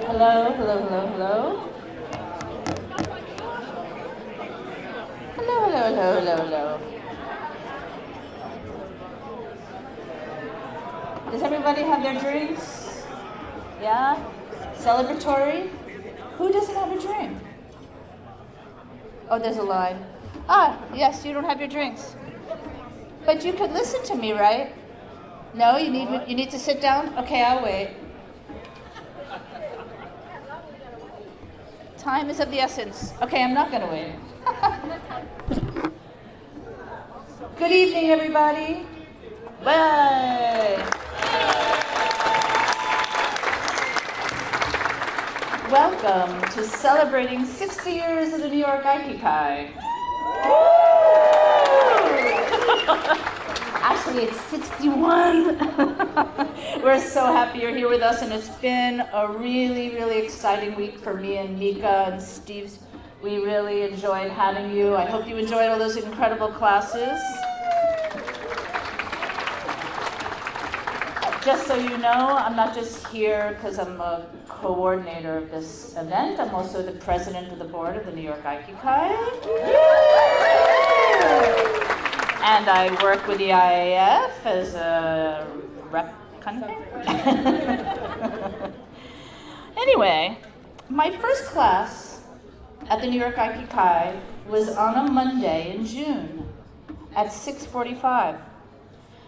Hello, hello, hello, hello. Hello, hello, hello, hello, hello. Does everybody have their drinks? Yeah? Celebratory? Who doesn't have a drink? Oh, there's a line. Ah, yes, you don't have your drinks. But you could listen to me, right? No, you need to sit down? Okay, I'll wait. Time is of the essence. Okay, I'm not gonna wait. Good evening, everybody. Bye. Welcome to celebrating 60 years of the New York Aikikai. Actually, it's 61. We're so happy you're here with us, and it's been a really, really exciting week for me and Mika and Steve. We really enjoyed having you. I hope you enjoyed all those incredible classes. Just so you know, I'm not just here because I'm a coordinator of this event. I'm also the president of the board of the New York Aikikai. And I work with the IAF as a rep kind of thing. Anyway, my first class at the New York Aikikai was on a Monday in June at 6:45.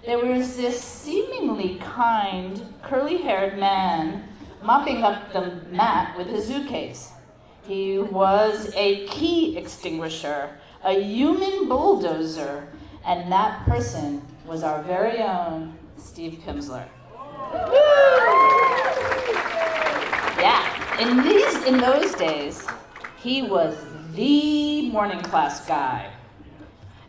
There was this seemingly kind, curly-haired man mopping up the mat with his ukes. He was a key extinguisher, a human bulldozer, and that person was our very own Steve Pimsler. Yeah, in those days, he was the morning class guy.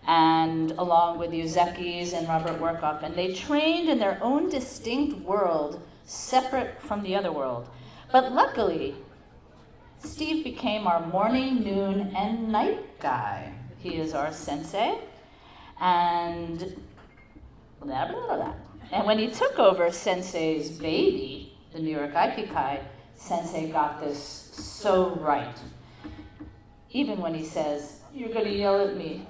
And along with Uzekis and Robert Workoff, and they trained in their own distinct world, separate from the other world. But luckily, Steve became our morning, noon, and night guy. He is our sensei, and blah, blah, blah, blah. And when he took over Sensei's baby, the New York Aikikai, Sensei got this so right. Even when he says, "You're gonna yell at me."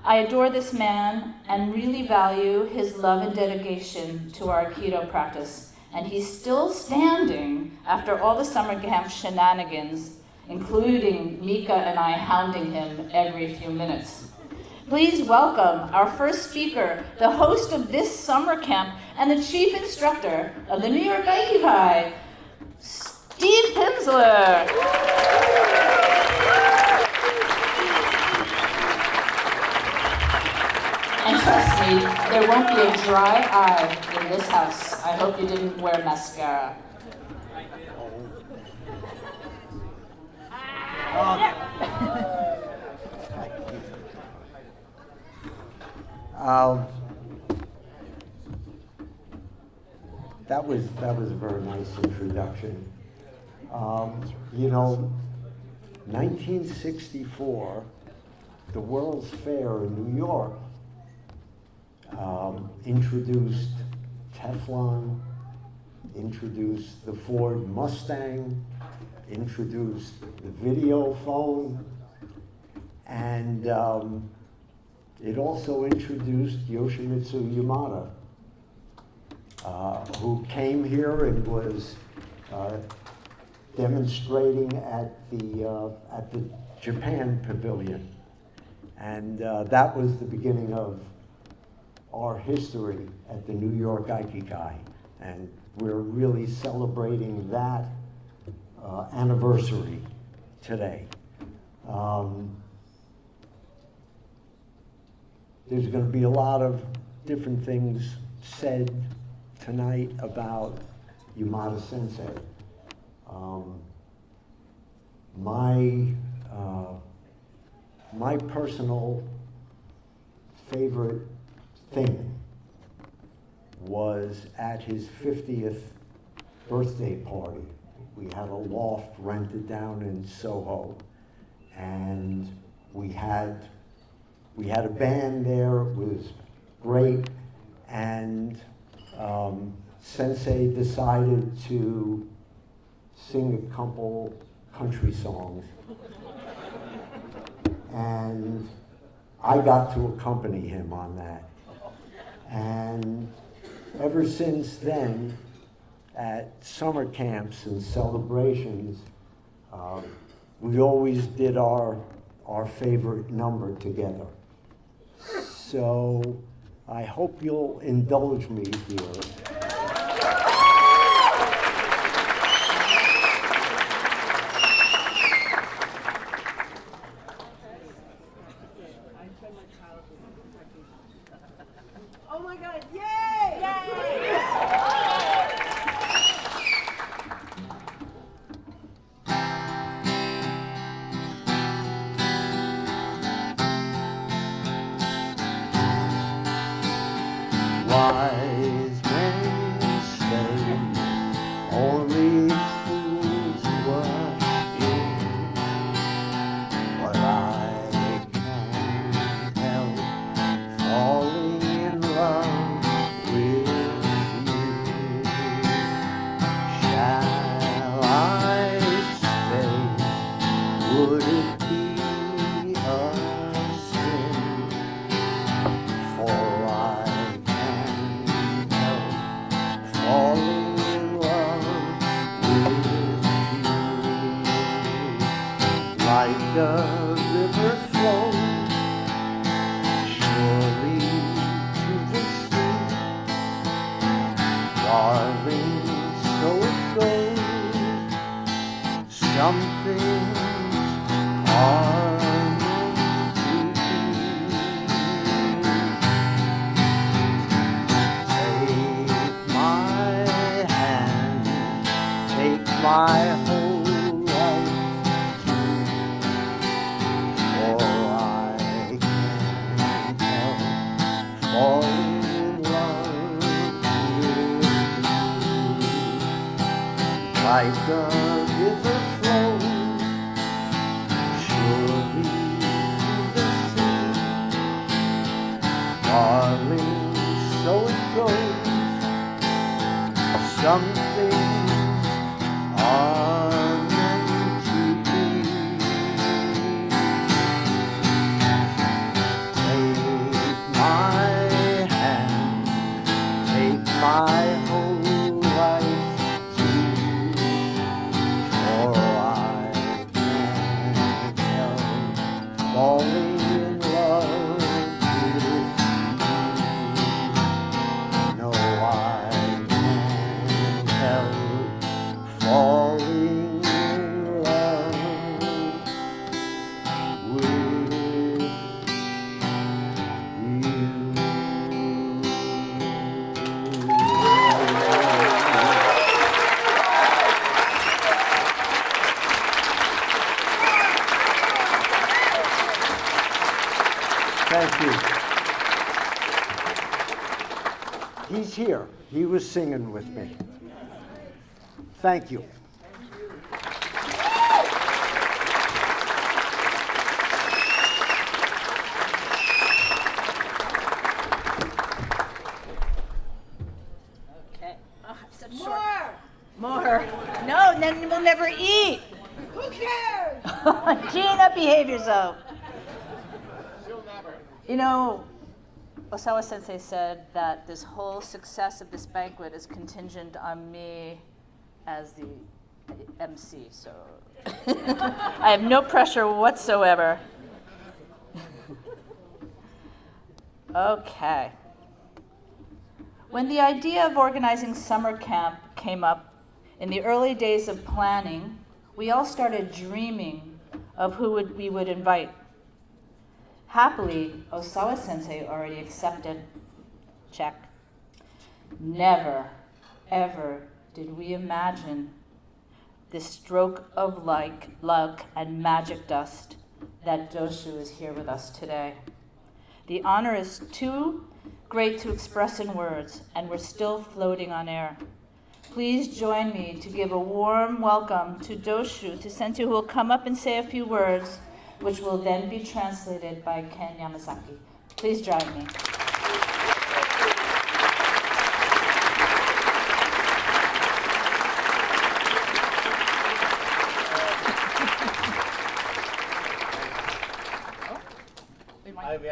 I adore this man and really value his love and dedication to our Aikido practice. And he's still standing after all the summer camp shenanigans, including Mika and I hounding him every few minutes. Please welcome our first speaker, the host of this summer camp and the chief instructor of the New York Aikikai, Steve Pimsler. And trust me, there won't be a dry eye in this house. I hope you didn't wear mascara. That was a very nice introduction. 1964, the World's Fair in New York introduced Teflon, introduced the Ford Mustang, introduced the video phone, and it also introduced Yoshimitsu Yamada, who came here and was demonstrating at the Japan Pavilion. And that was the beginning of our history at the New York Aikikai. And we're really celebrating that anniversary today. There's going to be a lot of different things said tonight about Yamada Sensei. My personal favorite thing was at his 50th birthday party. We had a loft rented down in Soho, and we had a band there. It was great, and Sensei decided to sing a couple country songs. And I got to accompany him on that. And ever since then, at summer camps and celebrations, we always did our favorite number together. So I hope you'll indulge me here. Oh my God, yay! Yay! Wise men say only fools rush in, but I can't help falling in love with you. Shall I stay? Would it be a sin? For I can't help falling in love with you. Like a river flows surely to the sea, darling, so it goes. Some things are meant to be. Take my hand, take my whole life too, for I can't help falling in love with you. Like a river flows surely to the sea, darling, so it goes. Some things are meant to be. Take my hand, take my whole life too, for I can't help falling in love with you. No, I can't help falling in love with you. Thank you. He's here. He was singing with me. Thank you. Okay. Oh, I'm such More! More. No, then we'll never eat. Who cares? Gina, behave yourself. You know, Osawa Sensei said that this whole success of this banquet is contingent on me as the MC, so I have no pressure whatsoever. Okay. When the idea of organizing summer camp came up in the early days of planning, we all started dreaming of who we would invite. Happily, Osawa Sensei already accepted. Check. Never, ever did we imagine this stroke of luck and magic dust that Doshu is here with us today. The honor is too great to express in words, and we're still floating on air. Please join me to give a warm welcome to Doshu, to Sensei, who will come up and say a few words, which will then be translated by Ken Yamazaki. Please join me.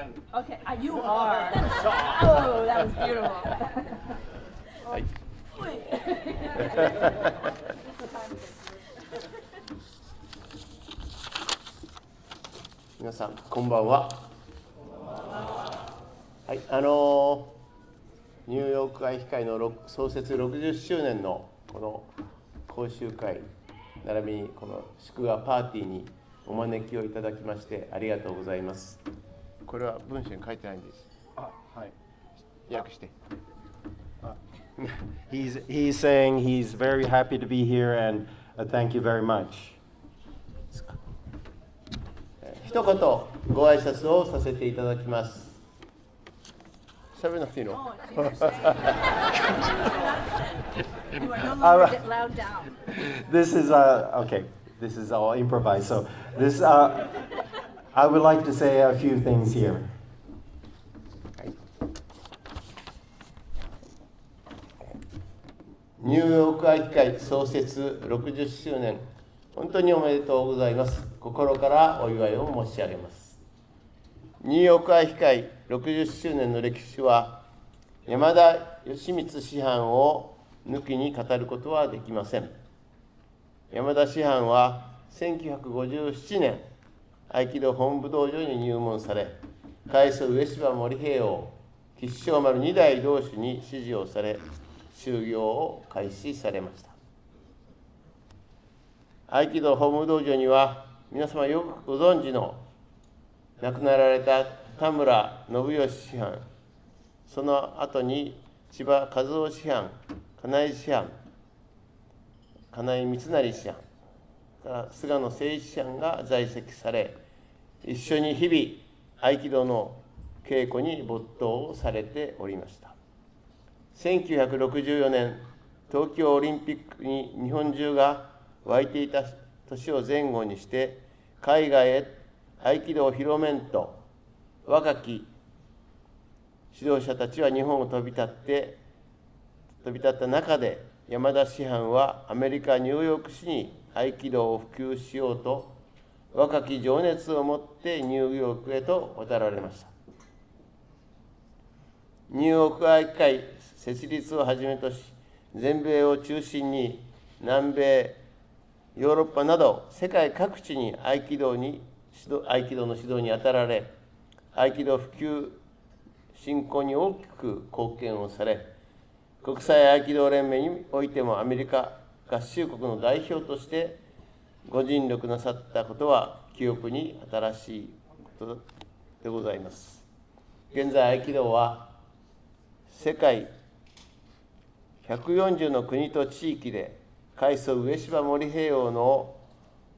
again. Okay, you are. Oh, that was beautiful. はい。皆さんこんばんは。はい、ニューヨーク愛機会の創設60周年のこの講習会並びにこの祝賀パーティーにお招きをいただきましてありがとうございます。これは文章に書いてないんです。はい。訳して。He's saying he's very happy to be here and thank you very much. 一言ご挨拶をさせていただきます。喋らなくていいの？ You are no longer loud down. This is okay. This is all improvised. So this I would like to say a few things here. ニューヨーク愛機会創設60周年、本当におめでとうございます。心からお祝いを申し上げます。ニューヨーク愛機会60周年の歴史は、山田義満師範を抜きに語ることはできません。山田師範は1957年、合気道本部道場に入門され、開祖上芝守平王、吉祥丸二代同主に指示をされ、修行を開始されました。合気道本部道場には、皆様よくご存知の亡くなられた田村信義師範、その後に千葉和夫師範、金井師範、金井光成師範、菅野誠一師範が在籍され、一緒に日々合気道の稽古に没頭されておりました。1964年、東京オリンピックに日本中が沸いていた年を前後にして、海外へ合気道を広めんと、若き指導者たちは日本を飛び立った中で、山田師範はアメリカ・ニューヨーク市に合気道を普及しようと、若き情熱を持ってニューヨークへと渡られました。ニューヨーク愛機会設立をはじめとし、全米を中心に南米、ヨーロッパなど世界各地に合気道の指導に当たられ、合気道普及振興に大きく貢献をされ、国際合気道連盟においてもアメリカ合衆国の代表としてご尽力なさったことは記憶に新しいことでございます。現在合気道は世界140の国と地域で開祖上芝守平王の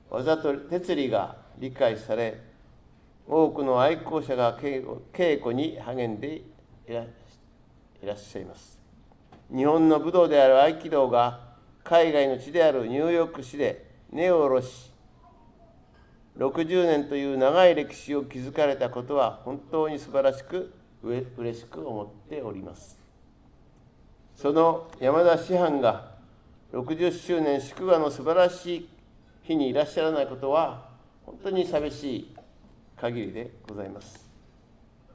技と哲理が理解され、多くの愛好者が稽古に励んでいらっしゃいます。日本の武道である合気道が海外の地であるニューヨーク市で根を下ろし、60年という長い歴史を築かれたことは本当に素晴らしく嬉しく思っております。その山田師範が60周年祝賀の素晴らしい日にいらっしゃらないことは本当に寂しい限りでございます。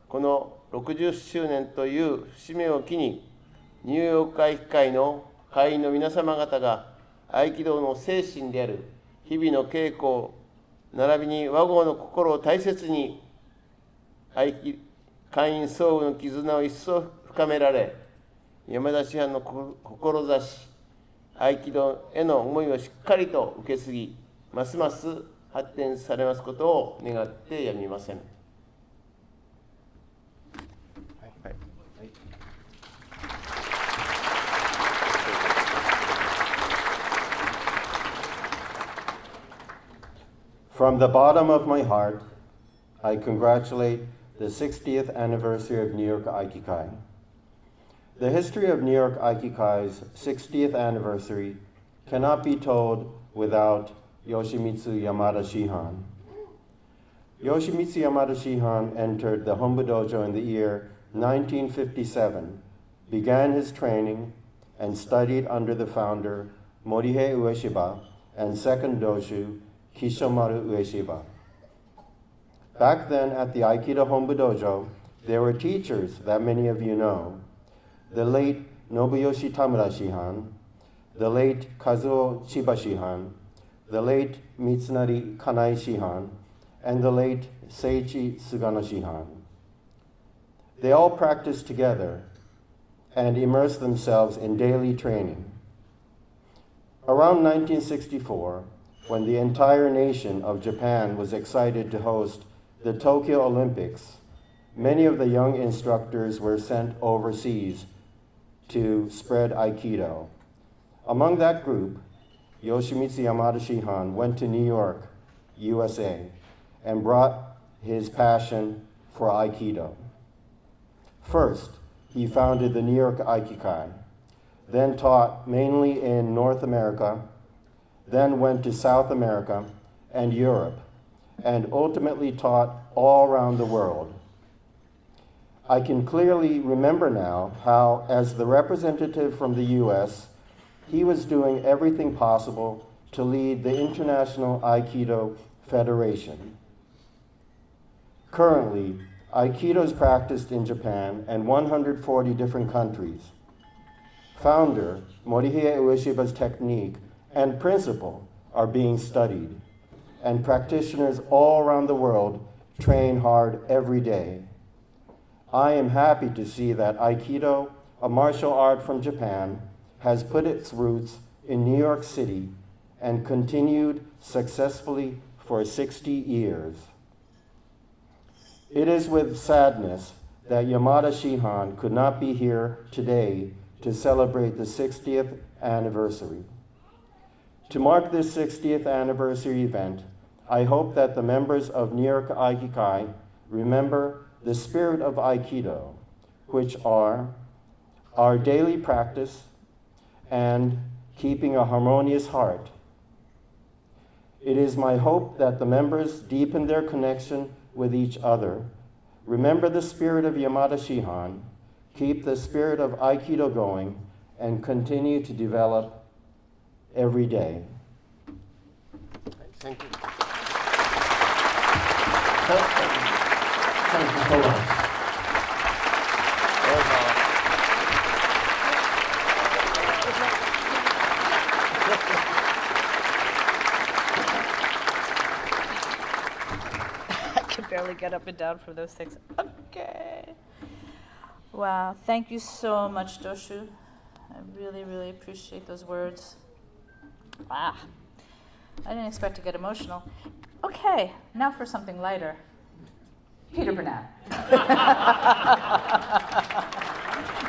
この60周年という節目を機に、ニューヨーク愛機会の会員の皆様方が合気道の精神である日々の稽古並びに和合の心を大切に、会員相互の絆を一層深められ、山田師範の志、合気道への思いをしっかりと受け継ぎ、ますます発展されますことを願ってやみません。From the bottom of my heart, I congratulate the 60th anniversary of New York Aikikai. The history of New York Aikikai's 60th anniversary cannot be told without Yoshimitsu Yamada Shihan. Yoshimitsu Yamada Shihan entered the Hombu Dojo in the year 1957, began his training, and studied under the founder Morihei Ueshiba and second Doshu Kishomaru Ueshiba. Back then at the Aikido Hombu Dojo, there were teachers that many of you know. The late Nobuyoshi Tamura Shihan, the late Kazuo Chiba Shihan, the late Mitsunari Kanai Shihan, and the late Seiichi Sugano Shihan. They all practiced together and immersed themselves in daily training. Around 1964, when the entire nation of Japan was excited to host the Tokyo Olympics, many of the young instructors were sent overseas to spread Aikido. Among that group, Yoshimitsu Yamada Shihan went to New York, USA, and brought his passion for Aikido. First, he founded the New York Aikikai, then taught mainly in North America, then went to South America and Europe, and ultimately taught all around the world. I can clearly remember now how, as the representative from the US, he was doing everything possible to lead the International Aikido Federation. Currently, Aikido is practiced in Japan and 140 different countries. Founder Morihei Ueshiba's technique and principle are being studied, and practitioners all around the world train hard every day. I am happy to see that Aikido, a martial art from Japan, has put its roots in New York City and continued successfully for 60 years. It is with sadness that Yamada Shihan could not be here today to celebrate the 60th anniversary. To mark this 60th anniversary event, I hope that the members of New York Aikikai remember the spirit of Aikido, which are our daily practice and keeping a harmonious heart. It is my hope that the members deepen their connection with each other, remember the spirit of Yamada Shihan, keep the spirit of Aikido going, and continue to develop every day. Thank you. Thank you so much. I can barely get up and down from those things. Okay. Wow. Thank you so much, Doshu. I really, really appreciate those words. Ah. I didn't expect to get emotional. Okay, now for something lighter. Peter Burnett.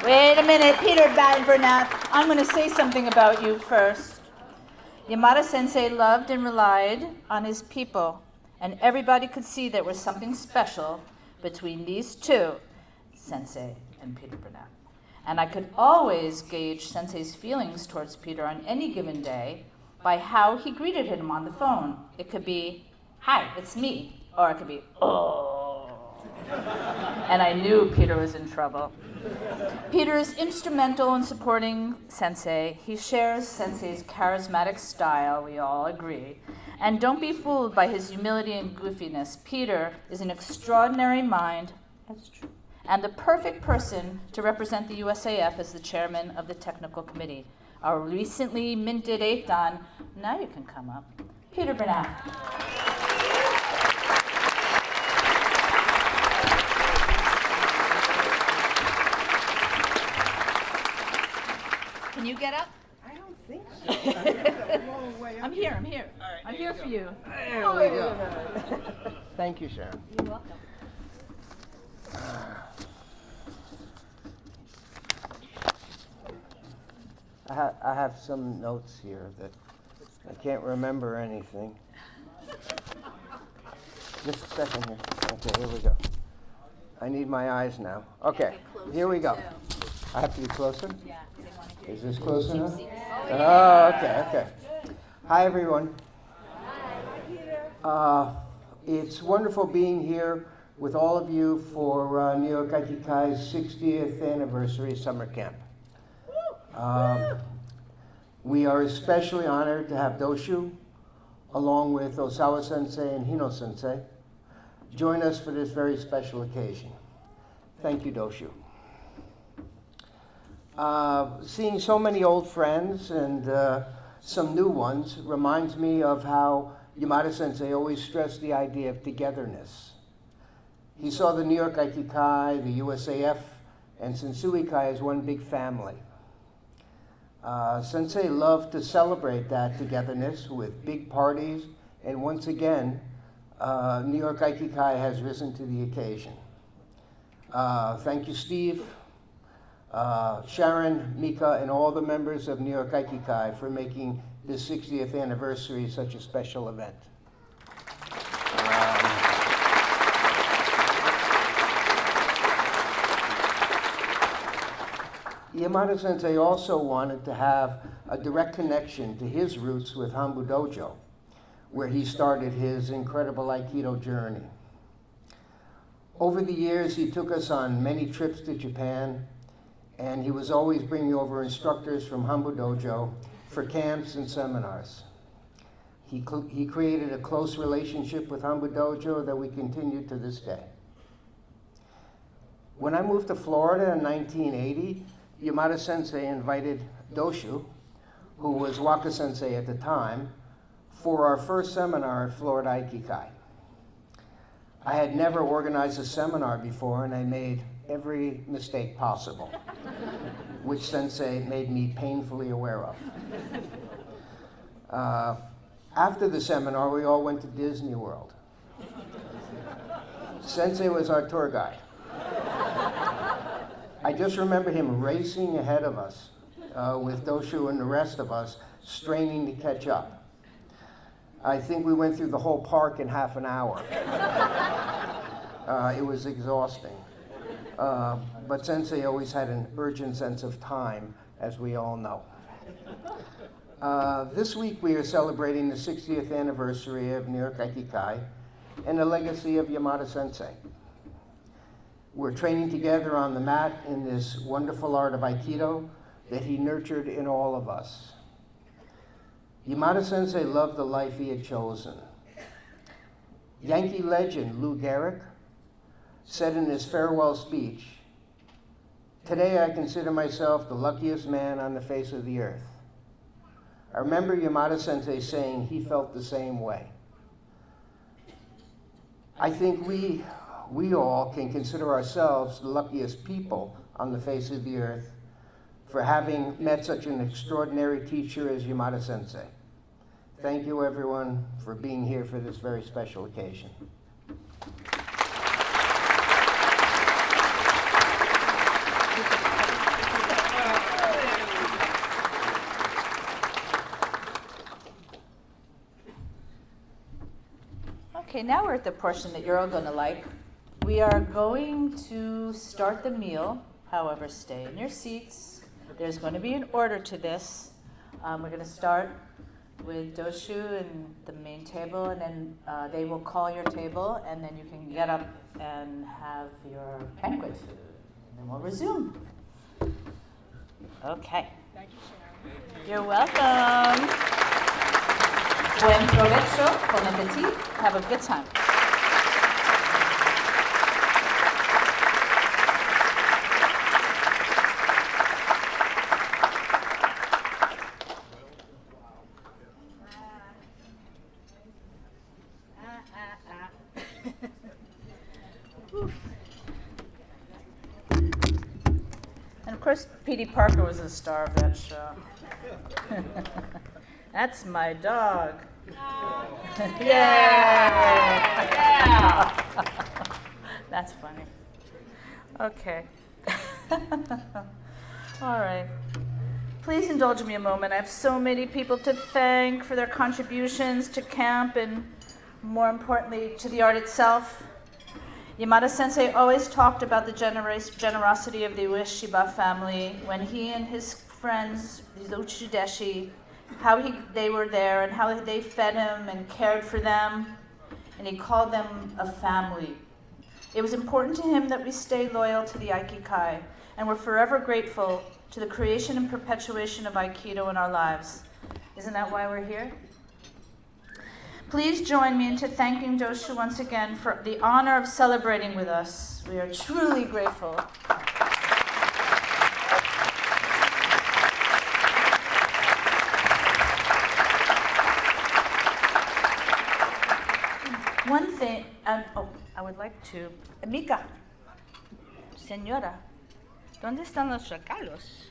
Wait a minute, Peter Burnett. I'm going to say something about you first. Yamada Sensei loved and relied on his people, and everybody could see there was something special between these two, Sensei and Peter Burnett. And I could always gauge Sensei's feelings towards Peter on any given day by how he greeted him on the phone. It could be, "Hi, it's me," or it could be, "Oh." And I knew Peter was in trouble. Peter is instrumental in supporting Sensei. He shares Sensei's charismatic style, we all agree. And don't be fooled by his humility and goofiness. Peter is an extraordinary mind, that's true, and the perfect person to represent the USAF as the chairman of the technical committee. Our recently minted 8th Dan, now you can come up, Peter Burnett. Can you get up? I don't think so. I'm a long way up. I'm here. I'm here for you. There we go. Thank you, Sharon. You're welcome. I have some notes here that I can't remember anything. Just a second here. Okay, here we go. I need my eyes now. Okay, here we go. I have to be closer? Yeah, they want to hear Is this close enough? you. Oh, okay. Hi, everyone. It's wonderful being here with all of you for New York Aikikai's 60th anniversary summer camp. We are especially honored to have Doshu, along with Osawa Sensei and Hino Sensei, join us for this very special occasion. Thank you, Doshu. Seeing so many old friends and some new ones reminds me of how Yamada Sensei always stressed the idea of togetherness. He saw the New York Aikikai, the USAF, and Sensui-kai as one big family. Sensei loved to celebrate that togetherness with big parties, and once again, New York Aikikai has risen to the occasion. Thank you, Steve, Sharon, Mika, and all the members of New York Aikikai for making this 60th anniversary such a special event. Yamada Sensei also wanted to have a direct connection to his roots with Hanbu Dojo, where he started his incredible Aikido journey. Over the years, he took us on many trips to Japan, and he was always bringing over instructors from Hanbu Dojo for camps and seminars. He created a close relationship with Hanbu Dojo that we continue to this day. When I moved to Florida in 1980, Yamada Sensei invited Doshu, who was Waka Sensei at the time, for our first seminar at Florida Aikikai. I had never organized a seminar before, and I made every mistake possible, which Sensei made me painfully aware of. After the seminar, we all went to Disney World. Sensei was our tour guide. I just remember him racing ahead of us with Doshu and the rest of us, straining to catch up. I think we went through the whole park in half an hour. It was exhausting. But Sensei always had an urgent sense of time, as we all know. This week we are celebrating the 60th anniversary of New York Aikikai and the legacy of Yamada Sensei. We're training together on the mat in this wonderful art of Aikido that he nurtured in all of us. Yamada Sensei loved the life he had chosen. Yankee legend Lou Gehrig said in his farewell speech, "Today I consider myself the luckiest man on the face of the earth." I remember Yamada Sensei saying he felt the same way. I think we all can consider ourselves the luckiest people on the face of the earth for having met such an extraordinary teacher as Yamada Sensei. Thank you, everyone, for being here for this very special occasion. Okay, now we're at the portion that you're all going to like. We are going to start the meal. However, stay in your seats. There's going to be an order to this. We're going to start with Doshu and the main table, and then they will call your table, and then you can get up and have your banquet food. And then we'll resume. Okay. Thank you, Sharon. You're welcome. Buen provecho, bon appetit. Have a good time. And of course, P.D. Parker was the star of that show. That's my dog. Yeah! That's funny. Okay. All right. Please indulge me a moment. I have so many people to thank for their contributions to camp and, more importantly, to the art itself. Yamada Sensei always talked about the generosity of the Ueshiba family when he and his friends, the Uchideshi, they were there and how they fed him and cared for them, and he called them a family. It was important to him that we stay loyal to the Aikikai, and we're forever grateful to the creation and perpetuation of Aikido in our lives. Isn't that why we're here? Please join me in thanking Doshu once again for the honor of celebrating with us. We are truly grateful. One thing, I would like to... Mika, señora, ¿dónde están los regalos?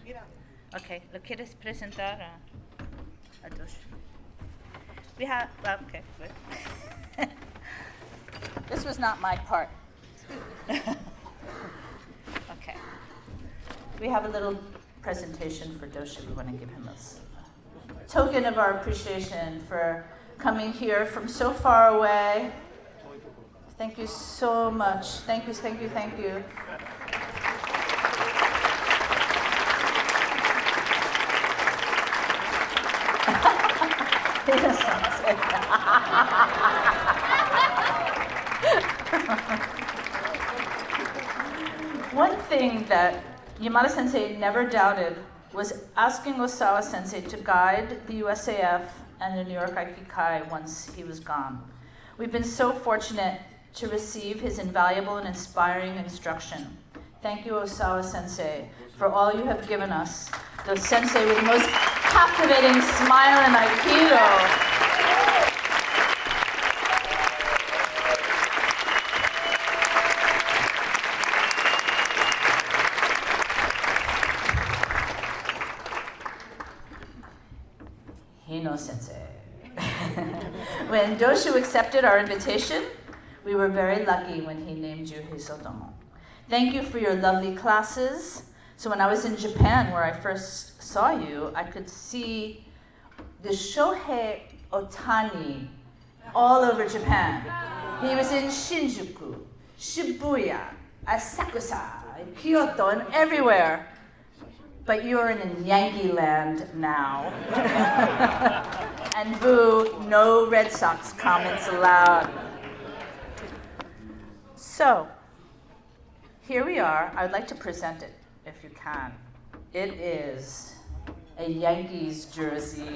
Okay, ¿lo quieres presentar a Doshu? We have, okay, good. This was not my part. Okay. We have a little presentation for Doshu. We want to give him a token of our appreciation for coming here from so far away. Thank you so much. Thank you, thank you, thank you. One thing that Yamada Sensei never doubted was asking Osawa Sensei to guide the USAF and the New York Aikikai once he was gone. We've been so fortunate to receive his invaluable and inspiring instruction. Thank you, Osawa Sensei, for all you have given us. The sensei with the most captivating smile in Aikido. Hino Sensei. When Doshu accepted our invitation, we were very lucky when he named you his otomo. Thank you for your lovely classes. So when I was in Japan, where I first saw you, I could see the Shohei Otani all over Japan. He was in Shinjuku, Shibuya, Asakusa, Kyoto, and everywhere. But you're in Yankee land now. And boo, no Red Sox comments allowed. So, here we are. I would like to present it, if you can. It is a Yankees jersey.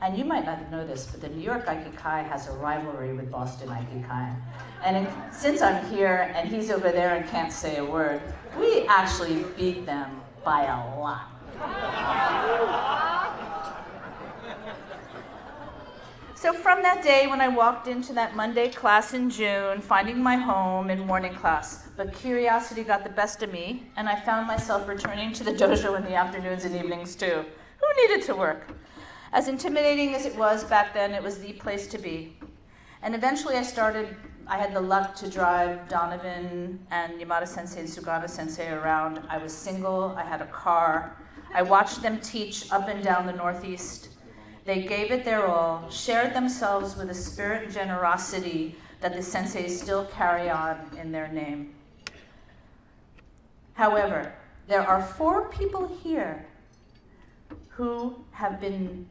And you might not know this, but the New York Aikikai has a rivalry with Boston Aikikai. And since I'm here and he's over there and can't say a word, we actually beat them by a lot. So from that day when I walked into that Monday class in June, finding my home in morning class, but curiosity got the best of me, and I found myself returning to the dojo in the afternoons and evenings too. Who needed to work? As intimidating as it was back then, it was the place to be. And eventually I had the luck to drive Donovan and Yamada Sensei and Sugata Sensei around. I was single, I had a car. I watched them teach up and down the Northeast. They gave it their all, shared themselves with a spirit and generosity that the senseis still carry on in their name. However, there are 4 people here who have been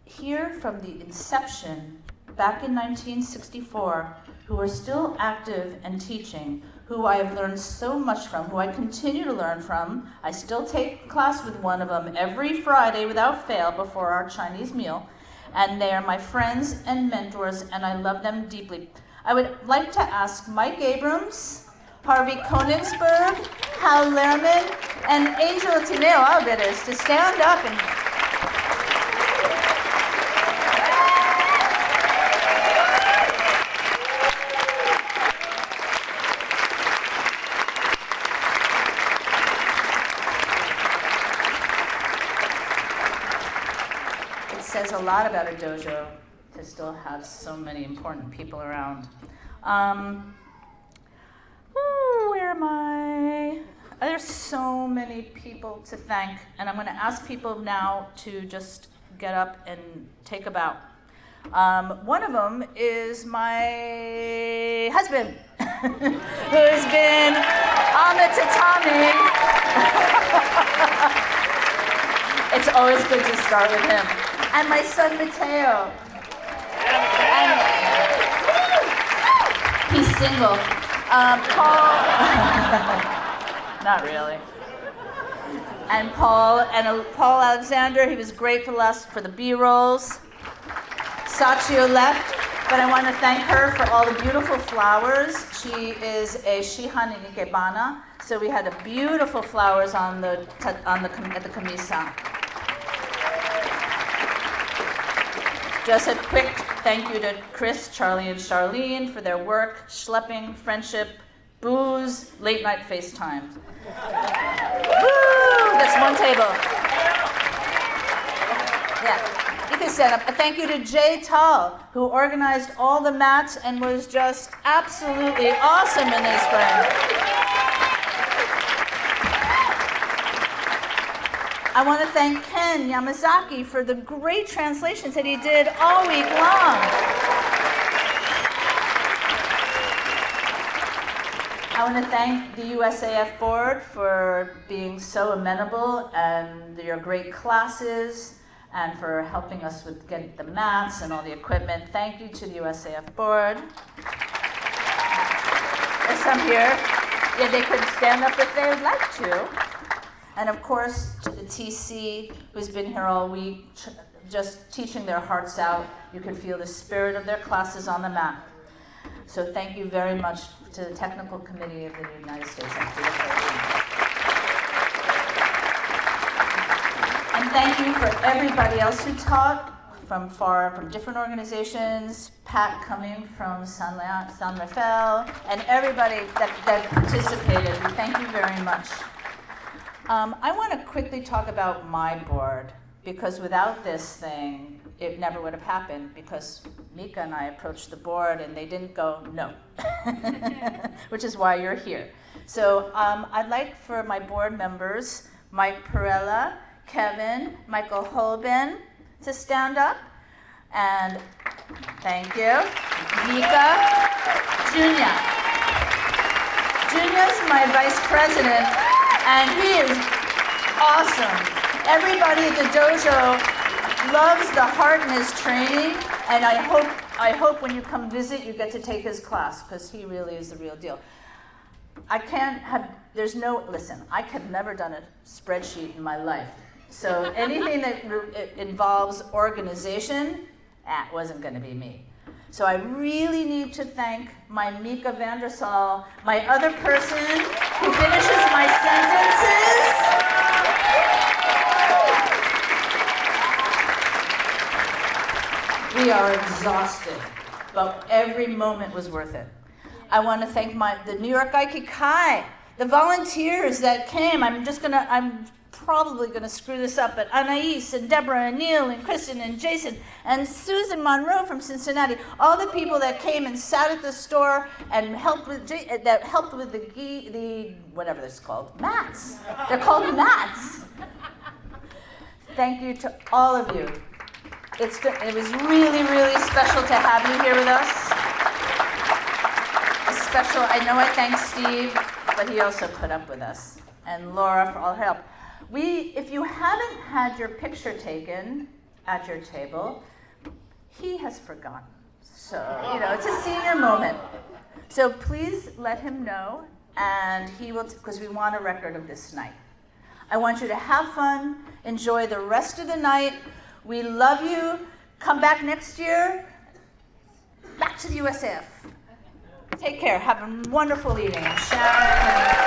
here from the inception back in 1964, who are still active and teaching, who I have learned so much from, who I continue to learn from. I still take class with one of them every Friday without fail before our Chinese meal, and they are my friends and mentors, and I love them deeply. I would like to ask Mike Abrams, Harvey Koenigsberg, Hal Lehrman, and Angel Tineo Alvarez to stand up and says a lot about a dojo to still have so many important people around. Where am I? There's so many people to thank, and I'm going to ask people now to just get up and take a bow. One of them is my husband, who's been on the tatami. It's always good to start with him. And my son, Mateo. And he's single. Paul, not really. And Paul Alexander, he was great for the B-rolls. Sachio left, but I want to thank her for all the beautiful flowers. She is a Shihan in Ikebana, so we had beautiful flowers at the kamisa. Just a quick thank you to Chris, Charlie, and Charlene for their work, schlepping, friendship, booze, late night FaceTime. Woo! That's one table. Yeah. You can stand up. A thank you to Jay Tull, who organized all the mats and was just absolutely awesome in this spring. I want to thank Ken Yamazaki for the great translations that he did all week long. I want to thank the USAF board for being so amenable and your great classes, and for helping us with getting the mats and all the equipment. Thank you to the USAF board. There's some here. Yeah, they could stand up if they would like to. And of course, to the TC, who's been here all week, just teaching their hearts out. You can feel the spirit of their classes on the mat. So thank you very much to the Technical Committee of the United States Anti-Doping. And thank you for everybody else who taught from different organizations, Pat coming from San Rafael, and everybody that participated. We thank you very much. I want to quickly talk about my board, because without this thing, it never would have happened, because Mika and I approached the board and they didn't go, no, which is why you're here. So I'd like for my board members, Mike Perella, Kevin, Michael Holben, to stand up. And thank you. Mika, Junya. Junya's my vice president, and he is awesome. Everybody at the dojo loves the Harkness training, and I hope when you come visit, you get to take his class, because he really is the real deal. I could never done a spreadsheet in my life. So anything that involves organization, that wasn't going to be me. So I really need to thank my Mika Vandersal, my other person who finishes my sentences. We are exhausted, but every moment was worth it. I want to thank the New York Aikikai, the volunteers that came. I'm probably going to screw this up, but Anais and Deborah and Neil and Kristen and Jason and Susan Monroe from Cincinnati, all the people that came and sat at the store and helped with the whatever this is called, mats. They're called mats. Thank you to all of you. It was really, really special to have you here with us. I know I thank Steve, but he also put up with us. And Laura for all her help. If you haven't had your picture taken at your table, he has forgotten. So, it's a senior moment. So please let him know, and he will, because we want a record of this night. I want you to have fun, enjoy the rest of the night. We love you. Come back next year. Back to the USAF. Take care. Have a wonderful evening. Sharon.